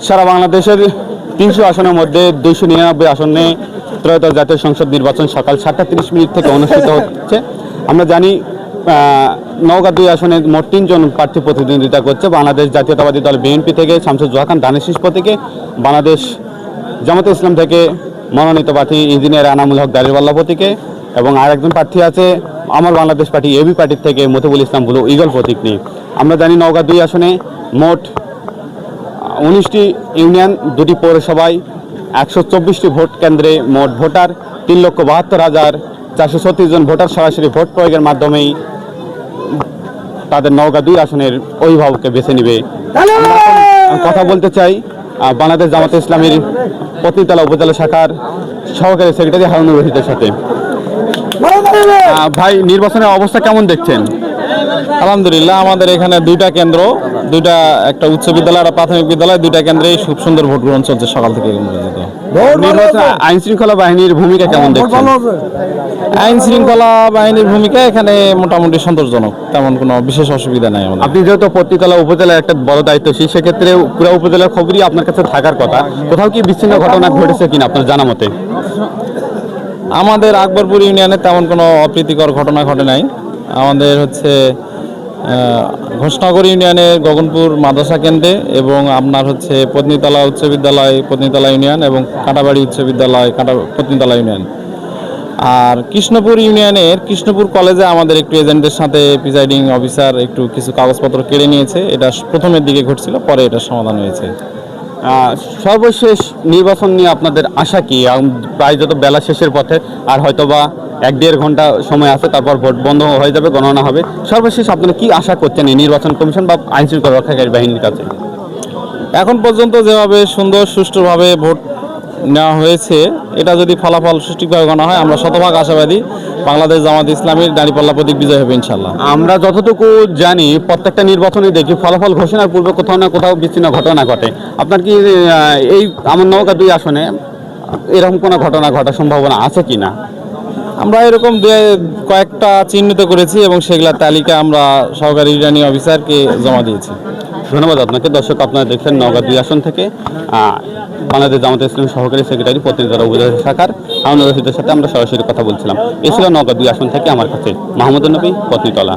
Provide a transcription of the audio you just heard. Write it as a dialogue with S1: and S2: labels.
S1: সারা বাংলাদেশের ৩০০ আসনের মধ্যে ২৯৯ আসনে ত্রয়োদশ জাতীয় সংসদ নির্বাচন সকাল ৭:৩০ থেকে অনুষ্ঠিত হচ্ছে। আমরা জানি নওগাঁ ২ আসনে মোট ৩ জন প্রার্থী প্রতিদ্বন্দ্বিতা করছে। বাংলাদেশ জাতীয়তাবাদী দল বিএনপি থেকে শামসুজ্জোহা খান ধানের শীষ প্রতীকে, বাংলাদেশ জামাতে ইসলাম থেকে মনোনীত প্রার্থী ইঞ্জিনিয়ার আনামুল হক দাঁড়িপাল্লা প্রতীকে, এবং আরেকজন প্রার্থী আছে আমার বাংলাদেশ পার্টি এবি পার্টির থেকে মতিবুল ইসলাম ব্লু ইগল প্রতীক নিয়ে। আমরা জানি নওগাঁ ২ আসনে মোট ১৯টি ইউনিয়ন, 2টি পৌরসভায় ১২৪টি ভোট কেন্দ্রে মোট ভোটার ৩,৭২,৪৩৬ জন ভোটার সরাসরি ভোট প্রয়োগের মাধ্যমেই তাদের নওগাঁ ২ আসনের অভিভাবককে বেছে নেবে। কথা বলতে চাই বাংলাদেশ জামাতে ইসলামীর পত্নীতলা উপজেলা শাখার সহকারী সেক্রেটারি হারুনুর রশিদের সাথে। ভাই, নির্বাচনের অবস্থা কেমন দেখছেন?
S2: আলহামদুলিল্লাহ, আমাদের এখানে 2টা কেন্দ্র, একটা উচ্চ বিদ্যালয় আর প্রাথমিক বিদ্যালয়, 2টা কেন্দ্রেই খুব সুন্দর ভোট গ্রহণ চলছে সকাল থেকে।
S1: আইন শৃঙ্খলা বাহিনীর ভূমিকা কেমন দেখছেন?
S2: আইন শৃঙ্খলা বাহিনীর ভূমিকা এখানে মোটামুটি সন্তোষজনক, তেমন কোনো বিশেষ অসুবিধা নাই আমাদের।
S1: আপনি যেহেতু পত্নীতলা উপজেলার একটা বড় দায়িত্বশীল, সেক্ষেত্রে পুরো উপজেলার খবরই আপনার কাছে থাকার কথা। কোথাও কি বিচ্ছিন্ন ঘটনা ঘটেছে কিনা আপনার জানা মতে?
S2: আমাদের আকবরপুর ইউনিয়নে তেমন কোনো অপ্রীতিকর ঘটনা ঘটে নাই। আমাদের ঘোষনগর ইউনিয়নের গগনপুর মাদ্রাসা কেন্দ্রে এবং আপনার পত্নীতলা উচ্চ বিদ্যালয় পত্নীতলা ইউনিয়ন এবং কাঁটাবাড়ি উচ্চ বিদ্যালয় পত্নীতলা ইউনিয়ন। আর কৃষ্ণপুর ইউনিয়নের কৃষ্ণপুর কলেজে আমাদের একটু এজেন্টের সাথে প্রিজাইডিং অফিসার একটু কিছু কাগজপত্র কেড়ে নিয়েছে। এটা প্রথমের দিকে ঘটছিল, পরে এটা সমাধান হয়েছে।
S1: সর্বশেষ নির্বাচন নিয়ে আপনাদের আশা কি? প্রায় যত বেলা শেষের পথে, আর হয়তোবা 1-1.5 ঘন্টা সময় আছে, তারপর ভোট বন্ধ হয়ে যাবে, গণনা হবে। সর্বশেষ আপনারা কি আশা করছেন এই নির্বাচন কমিশন বা আইন শৃঙ্খলা রক্ষাকারী বাহিনীর কাছে?
S2: এখন পর্যন্ত যেভাবে সুন্দর সুষ্ঠুভাবে ভোট নেওয়া হয়েছে, এটা যদি ফলাফল সঠিকভাবে গণনা হয়, আমরা শতভাগ আশাবাদী বাংলাদেশ জামাত ইসলামীর দাঁড়িপাল্লা প্রতীক বিজয় হবে ইনশাল্লাহ।
S1: আমরা যতটুকু জানি প্রত্যেকটা নির্বাচনে দেখি ফলাফল ঘোষণার পূর্বে কোথাও না কোথাও বিচ্ছিন্ন ঘটনা ঘটে। আপনার কি এই আমার নওগাঁ 2 আসনে এরকম কোনো ঘটনা ঘটার সম্ভাবনা আছে কি না?
S2: আমরা এরকম কয়েকটা চিহ্নিত করেছি এবং সেগুলোর তালিকা আমরা সহকারী রিটার্নিং অফিসারকে জমা দিয়েছি।
S1: ধন্যবাদ আপনাকে। দর্শক, আপনারা দেখছেন নওগাঁ 2 আসন থেকে বাংলাদেশ জামাতে ইসলামী সহকারী সেক্রেটারি পত্নীতলা উপজেলা শাখার হারুনুর রশিদের সাথে আমরা সরাসরি কথা বলছিলাম। এ ছিল নওগাঁ 2 আসন থেকে আমার কাছে মাহমুদুল নবী, পত্নীতলা।